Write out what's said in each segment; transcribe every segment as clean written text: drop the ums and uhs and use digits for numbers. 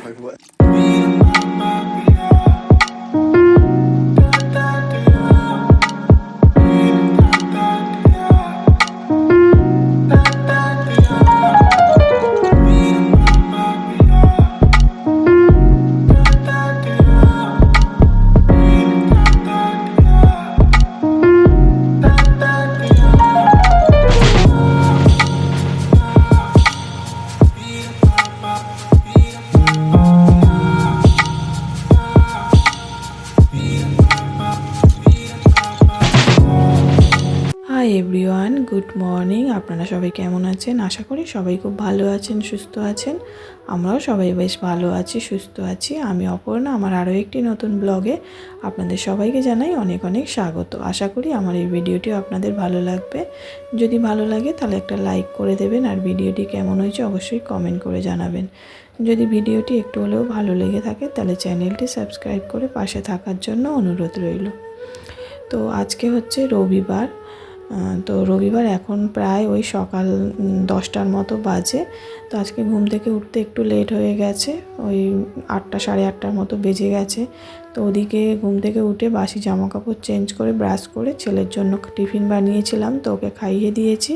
Like what? Hi everyone, good morning. আপনারা সবাই কেমন আছেন? আশা করি সবাই খুব ভালো আছেন, সুস্থ আছেন। আমরাও সবাই বেশ ভালো আছি, সুস্থ আছি। আমি অপর্ণা, আমার আরও একটি নতুন ব্লগে আপনাদের সবাইকে জানাই অনেক অনেক স্বাগত। আশা করি আমার এই ভিডিওটিও আপনাদের ভালো লাগবে। যদি ভালো লাগে তাহলে একটা লাইক করে দেবেন, আর ভিডিওটি কেমন হয়েছে অবশ্যই কমেন্ট করে জানাবেন। যদি ভিডিওটি একটু হলেও ভালো লেগে থাকে তাহলে চ্যানেলটি সাবস্ক্রাইব করে পাশে থাকার জন্য অনুরোধ রইল। তো আজকে হচ্ছে রবিবার। তো রবিবার এখন প্রায় ওই সকাল 10টার মতো বাজে। তো আজকে ঘুম থেকে উঠতে একটু লেট হয়ে গেছে, ওই 8টা সাড়ে 8টার মতো বেজে গেছে। তো ওদিকে ঘুম থেকে উঠে বাসি জামা কাপড় চেঞ্জ করে ব্রাশ করে ছেলের জন্য টিফিন বানিয়েছিলাম, তো ওকে খাইয়ে দিয়েছি।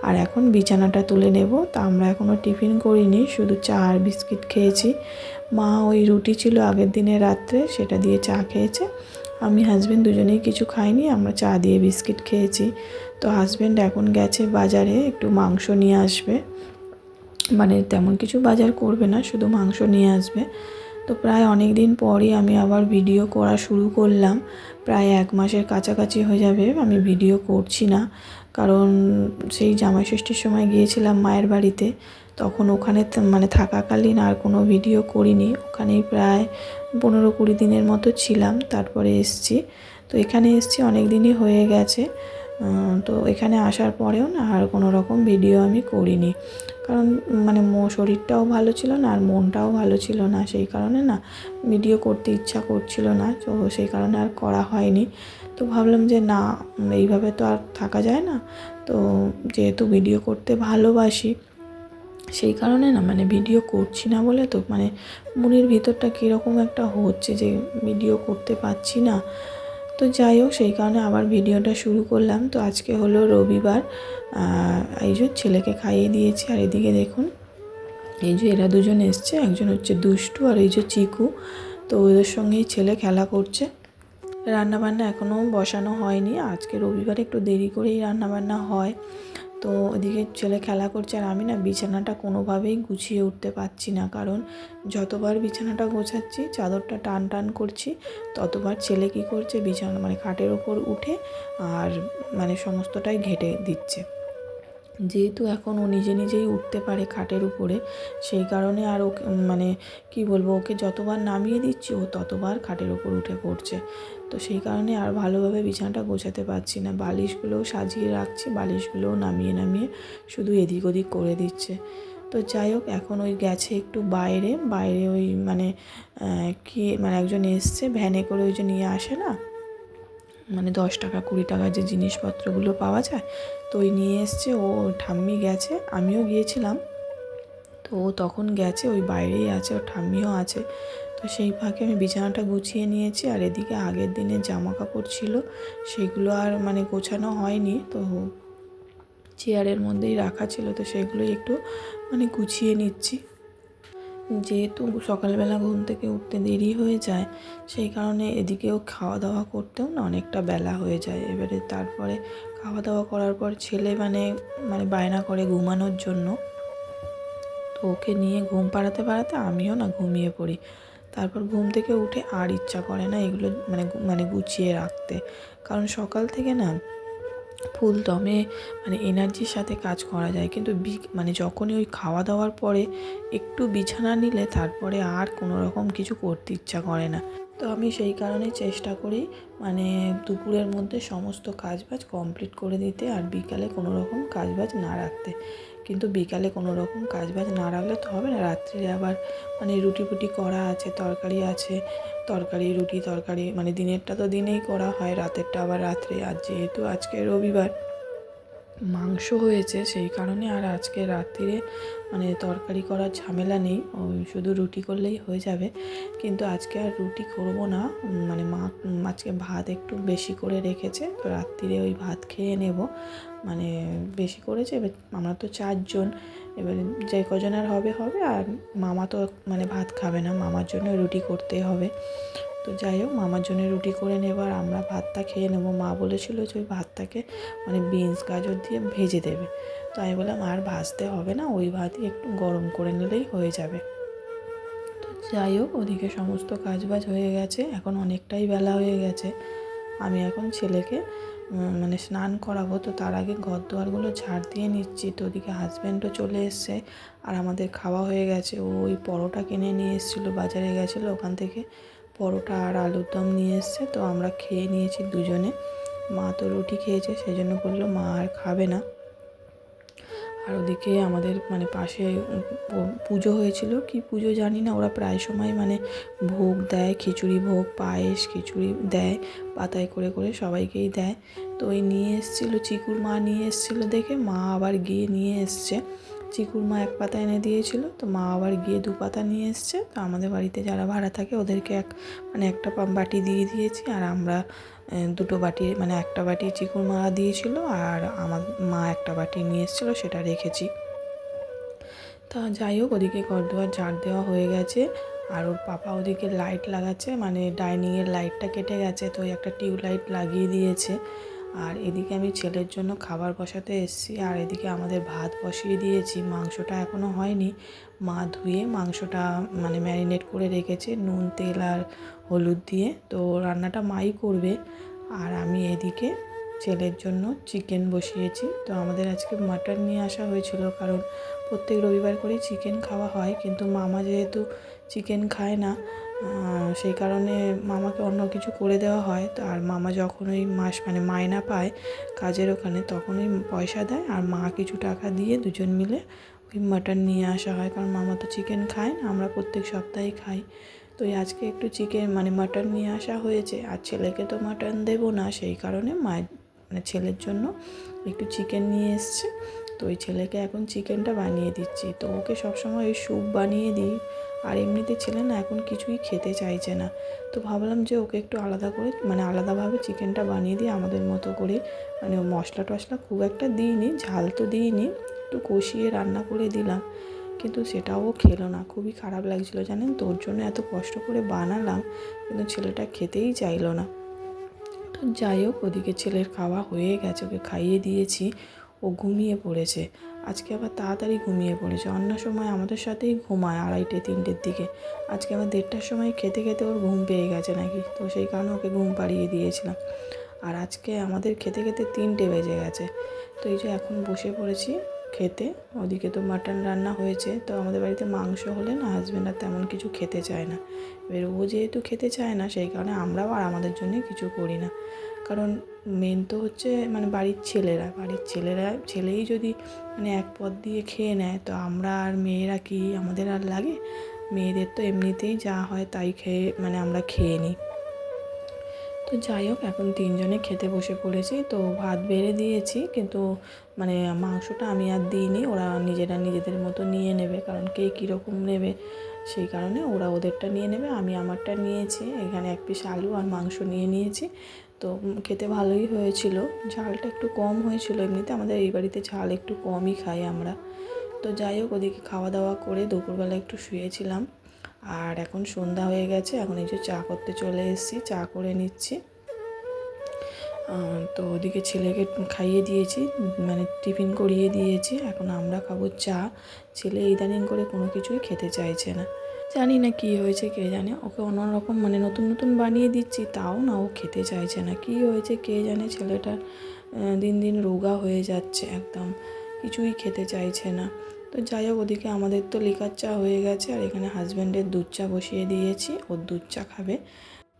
আর এখন বিছানাটা তুলে নেব। তা আমরা এখনও টিফিন করিনি, শুধু চা আর বিস্কিট খেয়েছি। মা ওই রুটি ছিল আগের দিনের রাত্রে, সেটা দিয়ে চা খেয়েছে। আমি হাজব্যান্ড দুজনেই কিছু খাইনি, আমরা চা দিয়ে বিস্কিট খেয়েছি। তো হাজব্যান্ড এখন গেছে বাজারে, একটু মাংস নিয়ে আসবে। মানে তেমন কিছু বাজার করবে না, শুধু মাংস নিয়ে আসবে। তো প্রায় অনেক দিন পরই আমি আবার ভিডিও করা শুরু করলাম। প্রায় 1 মাসের কাছাকাছি হয়ে যাবে আমি ভিডিও করছি না, কারণ সেই জামাই ষষ্ঠীর সময় গিয়েছিলাম মায়ের বাড়িতে। তখন ওখানে মানে থাকাকালীন আর কোনো ভিডিও করিনি। ওখানেই প্রায় 15-20 দিনের মতো ছিলাম, তারপরে এসছি। তো এখানে এসছি অনেক দিনই হয়ে গেছে। তো এখানে আসার পরেও না আর কোনো রকম ভিডিও আমি করিনি, কারণ মানে শরীরটাও ভালো ছিল না আর মনটাও ভালো ছিল না। সেই কারণে না ভিডিও করতে ইচ্ছা করছিল না, তো সেই কারণে আর করা হয়নি। তো ভাবলাম যে না, এইভাবে তো আর থাকা যায় না। তো যেহেতু ভিডিও করতে ভালোবাসি, সেই কারণে না মানে ভিডিও করছি না বলে তো মানে মনের ভিতরটা কীরকম একটা হচ্ছে যে ভিডিও করতে পারছি না। তো যাই হোক, সেই কারণে আবার ভিডিওটা শুরু করলাম। তো আজকে হলো রবিবার। এই যে ছেলেকে খাইয়ে দিয়েছি, আর এদিকে দেখুন এই যে এরা দুজন এসছে, একজন হচ্ছে দুষ্টু আর এই যে চিকু। তো ওদের সঙ্গেই ছেলে খেলা করছে। রান্নাবান্না এখনও বসানো হয়নি, আজকে রবিবারে একটু দেরি করেই রান্নাবান্না হয়। তো ওদিকে ছেলে খেলা করছে, আর আমি না বিছানাটা কোনোভাবেই গুছিয়ে উঠতে পারছি না, কারণ যতবার বিছানাটা গোছাচ্ছি, চাদরটা টান টান করছি, ততবার ছেলে কী করছে, বিছানা মানে খাটের ওপর উঠে আর মানে সমস্তটাই ঘেঁটে দিচ্ছে। যেহেতু এখন ও নিজে নিজেই উঠতে পারে খাটের উপরে, সেই কারণে আর ওকে মানে কি বলবো, ওকে যতবার নামিয়ে দিচ্ছি ও ততবার খাটের ওপর উঠে পড়ছে। তো সেই কারণে আর ভালোভাবে বিছানাটা গোছাতে পারছি না। বালিশগুলোও সাজিয়ে রাখছি, বালিশগুলোও নামিয়ে নামিয়ে শুধু এদিক ওদিক করে দিচ্ছে। তো যাই হোক, এখন ওই গেছে একটু বাইরে বাইরে ওই মানে কি মানে একজন এসছে ভ্যানে করে, ওই যে নিয়ে আসে না মানে 10 টাকা 20 টাকার যে জিনিসপত্রগুলো পাওয়া যায়, তো ওই নিয়ে এসছে। ও ঠাম্মি গেছে, আমিও গিয়েছিলাম। তো ও তখন গেছে, ওই বাইরেই আছে, ওর ঠাম্মিও আছে। তো সেই ফাঁকে আমি বিছানাটা গুছিয়ে নিয়েছি, আর এদিকে আগের দিনের জামা কাপড় ছিল, সেগুলো আর মানে গোছানো হয়নি। তো চেয়ারের মধ্যেই রাখা ছিল, তো সেগুলোই একটু মানে গুছিয়ে নিচ্ছি। যেহেতু সকালবেলা ঘুম থেকে উঠতে দেরি হয়ে যায়, সেই কারণে এদিকেও খাওয়া দাওয়া করতেও না অনেকটা বেলা হয়ে যায়। এবারে তারপরে খাওয়া দাওয়া করার পর ছেলে মানে মানে বায়না করে ঘুমানোর জন্য। তো ওকে নিয়ে ঘুম পাড়াতে পাড়াতে আমিও না ঘুমিয়ে পড়ি। তারপর ঘুম থেকে উঠে আর ইচ্ছা করে না এগুলো মানে মানে গুছিয়ে রাখতে, কারণ সকাল থেকে না ফুল দমে মানে এনার্জির সাথে কাজ করা যায়, কিন্তু মানে যখনই ওই খাওয়া দাওয়ার পরে একটু বিছানা নিলে তারপরে আর কোনো রকম কিছু করতে ইচ্ছা করে না। তো আমি সেই কারণে চেষ্টা করি মানে দুপুরের মধ্যে সমস্ত কাজবাজ কমপ্লিট করে দিতে, আর বিকালে কোনো রকম কাজবাজ না রাখতে। কিন্তু বিকালে কোনো রকম কাজবাজ না রাখলে তো হবে না, রাত্রে আবার মানে রুটি ফুটি করা আছে, তরকারি আছে, তরকারি রুটি তরকারি মানে দিনেরটা তো দিনেই করা হয়, রাতেরটা আবার রাত্রে। আর যেহেতু আজকে রবিবার, মাংস হয়েছে, সেই কারণে আর আজকে রাত্রিরে মানে তরকারি করার ঝামেলা নেই, ওই শুধু রুটি করলেই হয়ে যাবে। কিন্তু আজকে আর রুটি করব না, মানে মা আজকে ভাত একটু বেশি করে রেখেছে, তো রাত্রিরে ওই ভাত খেয়ে নেব। মানে বেশি করেছে, এবার আমরা তো 4 জন, এবার যে কজন আর হবে হবে, আর মামা তো মানে ভাত খাবে না, মামার জন্য রুটি করতেই হবে। তো যাই হোক, মামার জন্য রুটি করে নেব আর আমরা ভাতটা খেয়ে নেব। মা বলেছিল যে ওই ভাতটাকে মানে বিনস গাজর দিয়ে ভেজে দেবে, তো আমি বললাম আর ভাজতে হবে না, ওই ভাতই একটু গরম করে নিলেই হয়ে যাবে। তো যাই হোক, ওদিকে সমস্ত কাজবাজ হয়ে গেছে, এখন অনেকটাই বেলা হয়ে গেছে। আমি এখন ছেলেকে মানে স্নান করাবো, তো তার আগে ঘর দুয়ারগুলো ঝাড় দিয়ে নিচ্ছি। তো ওদিকে হাজব্যান্ডও চলে এসছে আর আমাদের খাওয়া হয়ে গেছে। ও ওই পরোটা কিনে নিয়ে এসেছিলো, বাজারে গেছিলো, ওখান থেকে পরোটা আর আলুর দম নিয়ে এসছে, তো আমরা খেয়ে নিয়েছি দুজনে। মা তো রুটি খেয়েছে, সেই জন্য বললো মা আর খাবে না। আর ওদিকে আমাদের মানে পাশে পুজো হয়েছিল, কি পুজো জানি না, ওরা প্রায় সময় মানে ভোগ দেয়, খিচুড়ি ভোগ, পায়েস, খিচুড়ি দেয়, পাতায় করে করে সবাইকেই দেয়। তো ওই নিয়ে এসেছিলো, চিকুর মা নিয়ে এসেছিলো দেখে মা আবার গিয়ে নিয়ে এসছে। চিকুর মা 1 পাতা এনে দিয়েছিল, তো মা আবার গিয়ে 2 পাতা নিয়ে এসছে। তো আমাদের বাড়িতে যারা ভাড়া থাকে ওদেরকে মানে একটা বাটি দিয়ে দিয়েছি, আর আমরা 2 বাটি, মানে 1টা বাটি চিকুর মা দিয়েছিল আর আমার মা 1টা বাটি নিয়ে এসেছিলো, সেটা রেখেছি। তা যাই হোক, ওদিকে ঘরদুয়ার ঝাড় দেওয়া হয়ে গেছে আর ওর পাপা ওদিকে লাইট লাগাচ্ছে, মানে ডাইনিংয়ের লাইটটা কেটে গেছে, তো ওই একটা টিউবলাইট লাগিয়ে দিয়েছে। আর এদিকে আমি ছেলের জন্য খাবার বসাতে এসেছি, আর এদিকে আমাদের ভাত বসিয়ে দিয়েছি। মাংসটা এখনও হয়নি, মা ধুয়ে মাংসটা মানে ম্যারিনেট করে রেখেছে নুন, তেল আর হলুদ দিয়ে, তো রান্নাটা মাই করবে। আর আমি এদিকে ছেলের জন্য চিকেন বসিয়েছি। তো আমাদের আজকে মাটন নিয়ে আসা হয়েছিল, কারণ প্রত্যেক রবিবার করেই চিকেন খাওয়া হয়, কিন্তু মামা যেহেতু চিকেন খায় না, সেই কারণে মামাকে অন্য কিছু করে দেওয়া হয়। তো আর মামা যখন ওই মানে মায়না পায় কাজের ওখানে, তখন ওই পয়সা দেয় আর মা কিছু টাকা দিয়ে দুজন মিলে ওই মাটন নিয়ে আসা হয়, কারণ মামা তো চিকেন খায় না, আমরা প্রত্যেক সপ্তাহে খাই। তো আজকে একটু চিকেন মানে মাটন নিয়ে আসা হয়েছে, আর ছেলেকে তো মাটন দেবো না, সেই কারণে মায়ের মানে ছেলের জন্য একটু চিকেন নিয়ে এসছে। তো ওই ছেলেকে এখন চিকেনটা বানিয়ে দিচ্ছি। তো ওকে সবসময় ওই স্যুপ বানিয়ে দিই, আর এমনিতে ছেলে না এখন কিছুই খেতে চাইছে না। তো ভাবলাম যে ওকে একটু আলাদা করে মানে আলাদাভাবে চিকেনটা বানিয়ে দিই আমাদের মতো করে, মানে মশলা টশলা খুব একটা দিইনি, ঝাল তো দিইনি, একটু কষিয়ে রান্না করে দিলাম। কিন্তু সেটাও খেলো না, খুবই খারাপ লাগছিলো জানেন, তো ওর জন্য এত কষ্ট করে বানালাম, কিন্তু ছেলেটা খেতেই চাইলো না। তো যাই হোক, ওদিকে ছেলের খাওয়া হয়ে গেছে, ওকে খাইয়ে দিয়েছি, ও ঘুমিয়ে পড়েছে। আজকে আবার তাড়াতাড়ি ঘুমিয়ে পড়েছে, অন্য সময় আমাদের সাথেই ঘুমায় 2:30 3টের দিকে, আজকে আবার 1:30টার সময় খেতে খেতে ওর ঘুম পেয়ে গেছে নাকি, তো সেই কারণে ওকে ঘুম পাড়িয়ে দিয়েছিলাম। আর আজকে আমাদের খেতে খেতে 3টে বেজে গেছে। তো এই যে এখন বসে পড়েছি খেতে। ওদিকে তো মাটন রান্না হয়েছে, তো আমাদের বাড়িতে মাংস হলে না হাজব্যান্ড আর তেমন কিছু খেতে চায় না। এবার ও যেহেতু খেতে চায় না, সেই কারণে আমরাও আর আমাদের জন্যে কিছু করি না, কারণ মেন তো হচ্ছে মানে বাড়ির ছেলেই যদি মানে এক পদ দিয়ে খেয়ে নেয়, তো আমরা আর মেয়েরা কি আমাদের আর লাগে? মেয়েদের তো এমনিতেই যা হয় তাই খেয়ে মানে আমরা খেয়ে নিই। তো যাই হোক, এখন 3জনে খেতে বসে পড়েছি। তো ভাত বেড়ে দিয়েছি, কিন্তু মানে মাংসটা আমি আর দিইনি, ওরা নিজেদের মতো নিয়ে নেবে, কারণ কে কীরকম নেবে সেই কারণে ওরা ওদেরটা নিয়ে নেবে, আমি আমারটা নিয়েছি। এখানে 1 পিস আলু আর মাংস নিয়ে নিয়েছি। তো খেতে ভালোই হয়েছিল, ঝালটা একটু কম হয়েছিল, এমনিতে আমাদের এই বাড়িতে ঝাল একটু কমই খাই আমরা। তো যাই হোক, ওদিকে খাওয়া দাওয়া করে দুপুরবেলা একটু শুয়েছিলাম, আর এখন সন্ধ্যা হয়ে গেছে, এখন এই যে চা করতে চলে এসেছি, চা করে নিচ্ছি। তো ওদিকে ছেলেকে খাইয়ে দিয়েছি, মানে টিফিন করিয়ে দিয়েছি, এখন আমরা খাবো চা। ছেলে ইদানিং করে কোনো কিছুই খেতে চাইছে না, জানি না কী হয়েছে, কে জানে, ওকে অন্যরকম মানে নতুন নতুন বানিয়ে দিচ্ছি, তাও না ও খেতে চাইছে না, কী হয়েছে কে জানে, ছেলেটার দিন দিন রোগা হয়ে যাচ্ছে, একদম কিছুই খেতে চাইছে না। তো যাই হোক, ওদিকে আমাদের তো লিকার চা হয়ে গেছে, আর এখানে হাজব্যান্ডের দুধ চা বসিয়ে দিয়েছি, ওর দুধ চা খাবে।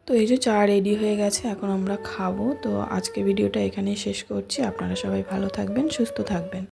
তো এই যে চা রেডি হয়ে গেছে, এখন আমরা খাবো। তো আজকে ভিডিওটা এখানেই শেষ করছি, আপনারা সবাই ভালো থাকবেন, সুস্থ থাকবেন।